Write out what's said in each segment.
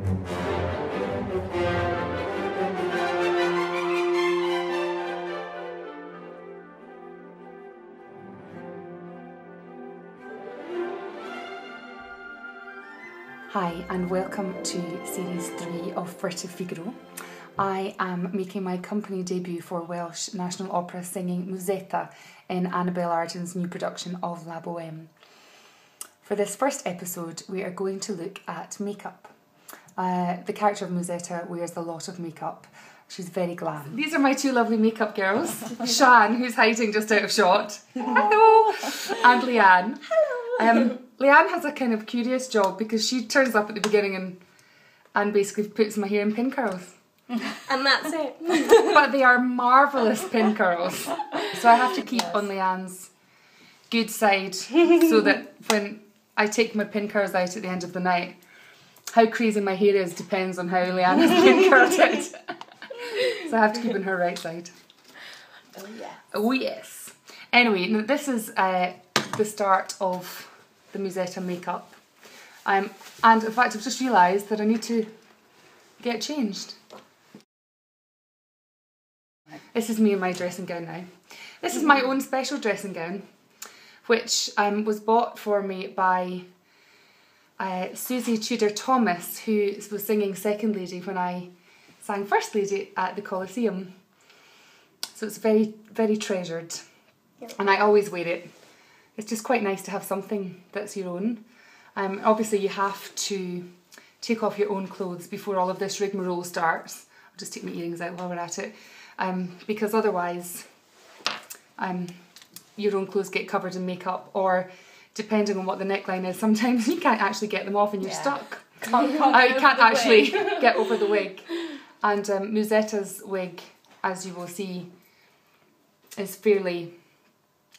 Hi and welcome to Series 3 of Furtive Figaro. I am making my company debut for Welsh National Opera singing Musetta in Anabelle Arden's new production of La Bohème. For this first episode we are going to look at makeup. The character of Musetta wears a lot of makeup. She's very glam. These are my two lovely makeup girls. Shan, who's hiding just out of shot. Hello! And Leanne. Hello! Leanne has a kind of curious job because she turns up at the beginning and basically puts my hair in pin curls. And that's it. But they are marvellous pin curls. So I have to keep on Leanne's good side so that when I take my pin curls out at the end of the night, how crazy my hair is depends on how Leanne has pin curled it. So I have to keep on her right side. Oh yes. Oh yes. Anyway, now this is the start of the Musetta makeup. And in fact I've just realised that I need to get changed. This is me in my dressing gown now. This is my own special dressing gown, which was bought for me by Susie Tudor Thomas, who was singing Second Lady when I sang First Lady at the Coliseum. So it's very, very treasured. Yep. And I always wear it. It's just quite nice to have something that's your own. Obviously you have to take off your own clothes before all of this rigmarole starts. I'll just take my earrings out while we're at it. Because otherwise your own clothes get covered in makeup, or depending on what the neckline is, sometimes you can't actually get them off and you're stuck. You can't actually get over the wig. And Musetta's wig, as you will see, is fairly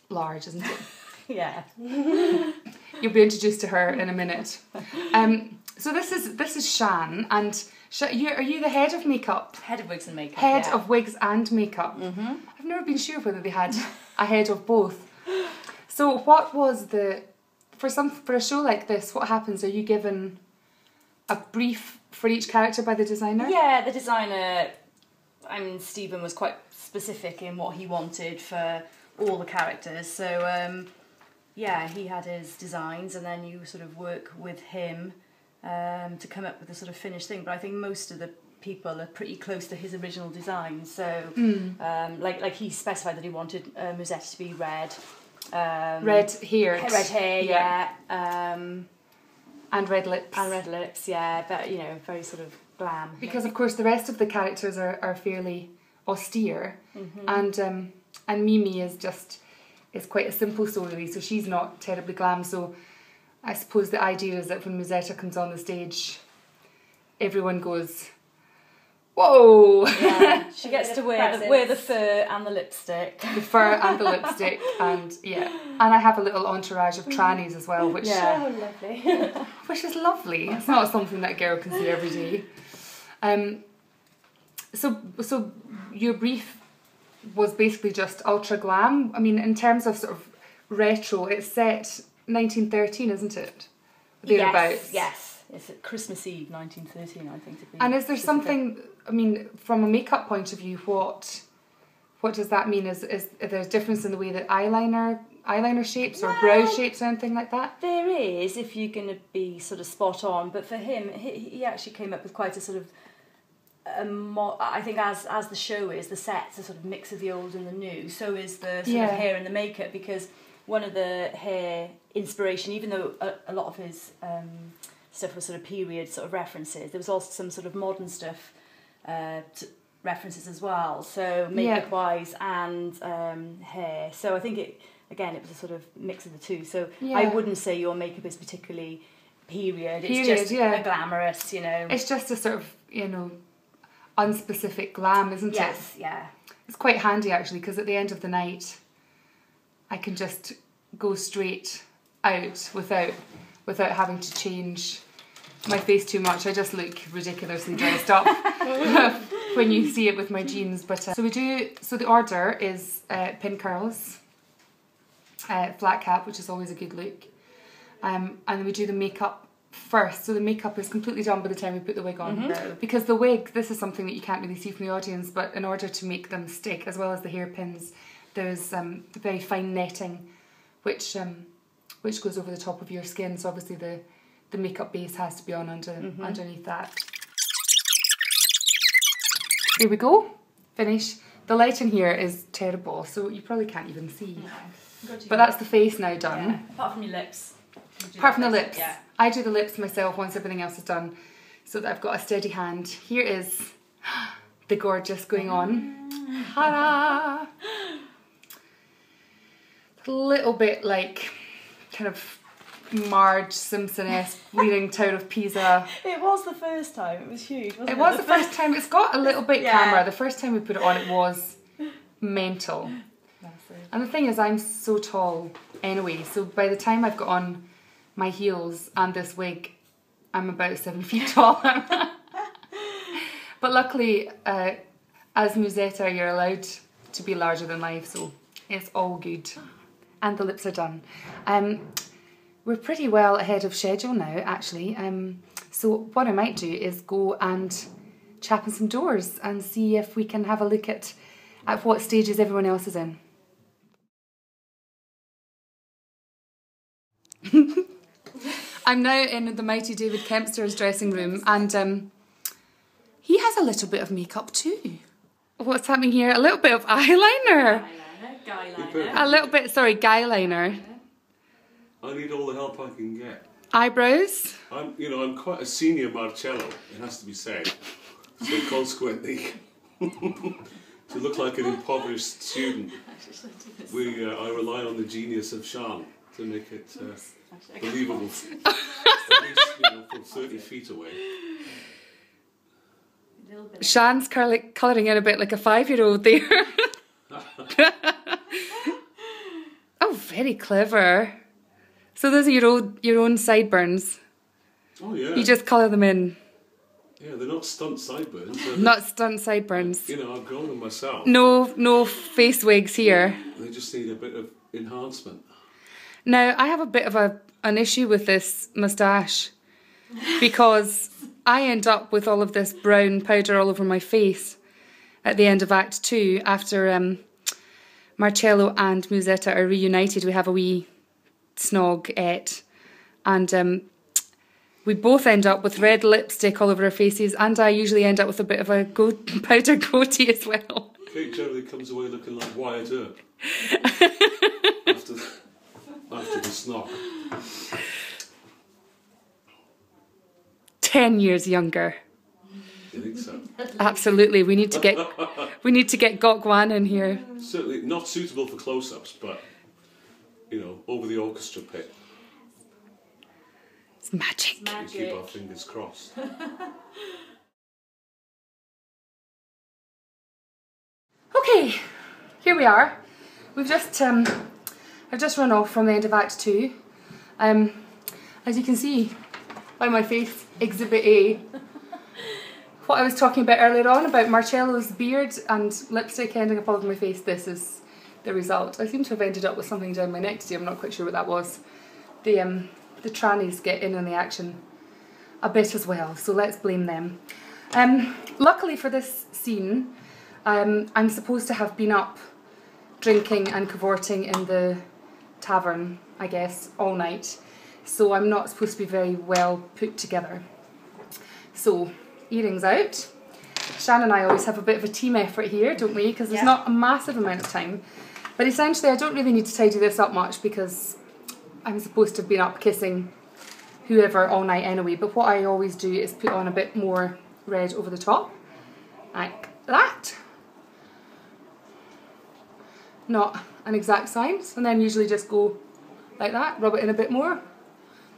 large, isn't it? Yeah. You'll be introduced to her in a minute. So this is Shan, and are you the head of makeup? Head of wigs and makeup. Head of wigs and makeup. Mm-hmm. I've never been sure whether they had a head of both. So what was for a show like this? What happens? Are you given a brief for each character by the designer? Yeah, the designer. I mean, Stephen was quite specific in what he wanted for all the characters. So. Yeah, he had his designs and then you sort of work with him to come up with a sort of finished thing. But I think most of the people are pretty close to his original design. So, like he specified that he wanted Musetta to be red. Red hair. Red hair, yeah. And red lips. And red lips, yeah. But, you know, very sort of glam. Because, of course, the rest of the characters are fairly austere. Mm-hmm. And Mimi is quite a simple soul really, so she's not terribly glam. So I suppose the idea is that when Musetta comes on the stage, everyone goes, whoa! Yeah, she gets to wear the fur and the lipstick. The fur and the lipstick, and yeah. And I have a little entourage of trannies as well, which lovely. Which is lovely. It's not something that a girl can see every day. So your brief was basically just ultra glam. I mean, in terms of sort of retro, it's set 1913, isn't it? Thereabouts. Yes. It's Christmas Eve, 1913, I think. And is there something? I mean, from a makeup point of view, what does that mean? Is there a difference in the way that eyeliner shapes or brow shapes or anything like that? There is, if you're going to be sort of spot on. But for him, he actually came up with quite a sort of I think as the show is, the set's a sort of mix of the old and the new. So is the sort of hair and the makeup, because one of the hair inspiration, even though a lot of his stuff was sort of period sort of references, there was also some sort of modern stuff references as well. So makeup wise and hair. So I think it was a sort of mix of the two. So I wouldn't say your makeup is particularly period. It's just a glamorous, you know. It's just a sort of, you know, unspecific glam, isn't it? Yes, yeah. It's quite handy actually, because at the end of the night I can just go straight out without having to change my face too much. I just look ridiculously dressed up when you see it with my jeans. But so the order is pin curls, flat cap, which is always a good look, and then we do the makeup first, so the makeup is completely done by the time we put the wig on. Because the wig, this is something that you can't really see from the audience, but in order to make them stick, as well as the hairpins, there's very fine netting which goes over the top of your skin, so obviously the makeup base has to be on underneath that. Here we go, finish. The lighting here is terrible, so you probably can't even see. No. But that's the face now done. Yeah. Apart from your lips. Apart from the lips. Yeah. I do the lips myself once everything else is done, so that I've got a steady hand. Here is the gorgeous going on. Ta-da! A little bit like kind of Marge Simpson-esque Leaning Tower of Pisa. It was the first time, it was huge, wasn't it? It was the first time. It's got a little bit camera. The first time we put it on, it was mental. And the thing is, I'm so tall anyway, so by the time I've got on my heels and this wig, I'm about 7 feet tall. But luckily, as Musetta, you're allowed to be larger than life, so it's all good. And the lips are done. We're pretty well ahead of schedule now, actually. So what I might do is go and chap in some doors and see if we can have a look at what stages everyone else is in. I'm now in the mighty David Kempster's dressing room, and he has a little bit of makeup too. What's happening here? A little bit of eyeliner. Guyliner. A little bit, sorry, guyliner. I need all the help I can get. Eyebrows. I'm quite a senior Marcello, it has to be said. So consequently, to look like an impoverished student, I rely on the genius of Sean to make it believable. At least, from 30 feet away. Shan's colouring in a bit like a 5-year-old there. Oh, very clever. So those are your own sideburns. Oh yeah. You just colour them in. Yeah, they're not stunt sideburns. Not stunt sideburns. I've grown them myself. No face wigs here. They just need a bit of enhancement. Now, I have a bit of an issue with this moustache because I end up with all of this brown powder all over my face at the end of Act 2 after Marcello and Musetta are reunited. We have a wee snog-ette, and we both end up with red lipstick all over our faces, and I usually end up with a bit of a powder goatee as well. Kate generally comes away looking like Wyatt Earp after the snog. 10 years younger. You think so? Absolutely. We need to get Gok Wan in here. Certainly not suitable for close-ups, but over the orchestra pit. It's magic. We keep our fingers crossed. Okay, here we are. We've just I've just run off from the end of Act 2. As you can see by my face, Exhibit A. What I was talking about earlier on about Marcello's beard and lipstick ending up all over my face, this is the result. I seem to have ended up with something down my neck today, I'm not quite sure what that was. The trannies get in on the action a bit as well, so let's blame them. Luckily for this scene, I'm supposed to have been up drinking and cavorting in the tavern, I guess, all night, so I'm not supposed to be very well put together. So, earrings out. Shan and I always have a bit of a team effort here, don't we? Because there's not a massive amount of time. But essentially I don't really need to tidy this up much because I'm supposed to have been up kissing whoever all night anyway. But what I always do is put on a bit more red over the top. Like that. Not an exact science. And then usually just go like that, rub it in a bit more.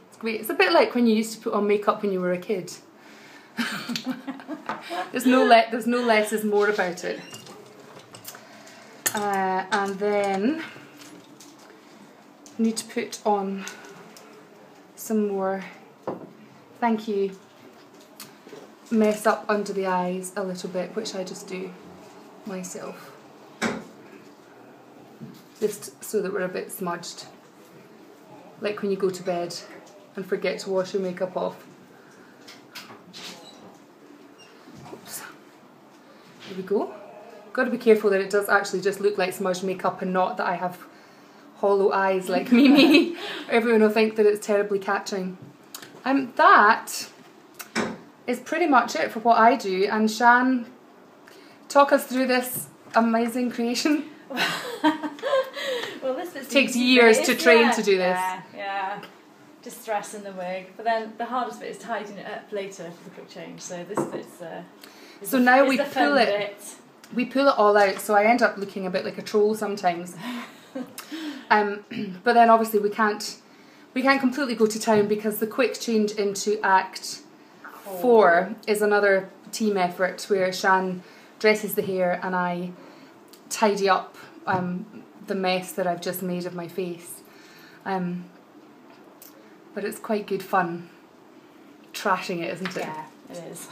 It's great. It's a bit like when you used to put on makeup when you were a kid. There's no less is more about it. And then need to put on some more, thank you, mess up under the eyes a little bit, which I just do myself. Just so that we're a bit smudged. Like when you go to bed and forget to wash your makeup off. Oops. There we go. Got to be careful that it does actually just look like smudged makeup and not that I have hollow eyes like Mimi. Everyone will think that it's terribly catching. That is pretty much it for what I do. And Shan, talk us through this amazing creation. Well, this takes years to train to do this. Yeah. Just dressing the wig, but then the hardest bit is tidying it up later for the quick change. So this bit's so now we pull it. We pull it all out, so I end up looking a bit like a troll sometimes. But then obviously we can't completely go to town because the quick change into Act 4 is another team effort where Shan dresses the hair and I tidy up the mess that I've just made of my face. But it's quite good fun trashing it, isn't it? Yeah, it is.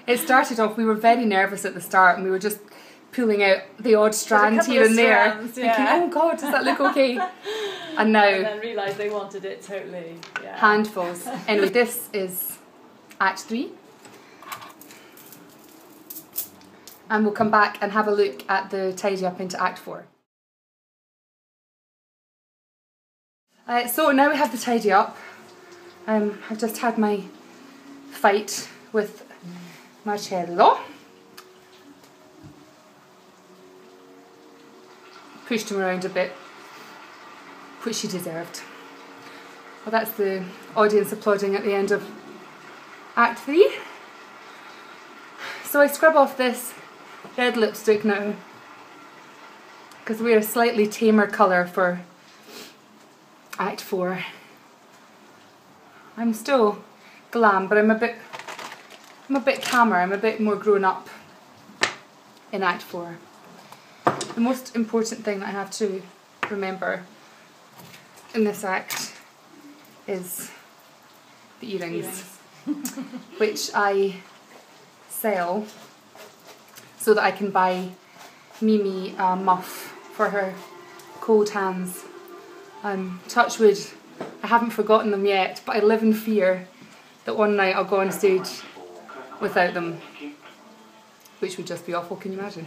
It started off, we were very nervous at the start and we were just pulling out the odd strand here and there, thinking, oh God, does that look okay? And now... And then realised they wanted it totally, handfuls. Anyway, this is Act 3. And we'll come back and have a look at the tidy up into Act 4. So now we have the tidy up. I've just had my fight with Marcello. Pushed him around a bit, which she deserved. Well, that's the audience applauding at the end of Act 3. So I scrub off this red lipstick now, because we're a slightly tamer colour for Act 4. I'm still glam, but I'm a bit calmer, I'm a bit more grown up in Act 4. The most important thing that I have to remember in this act is the earrings. Which I sell so that I can buy Mimi a muff for her cold hands. Touch wood, I haven't forgotten them yet, but I live in fear that one night I'll go on stage without them, which would just be awful, can you imagine?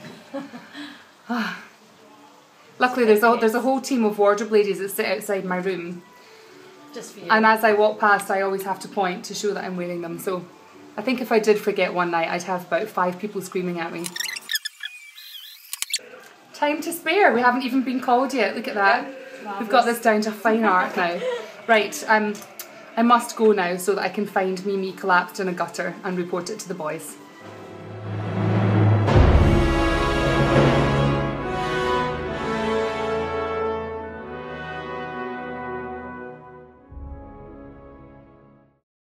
Luckily there's a whole team of wardrobe ladies that sit outside my room, just for you. And as I walk past I always have to point to show that I'm wearing them, so I think if I did forget one night I'd have about 5 people screaming at me. Time to spare, we haven't even been called yet, look at that. Marvellous. We've got this down to fine art now. Right, I must go now so that I can find Mimi collapsed in a gutter and report it to the boys.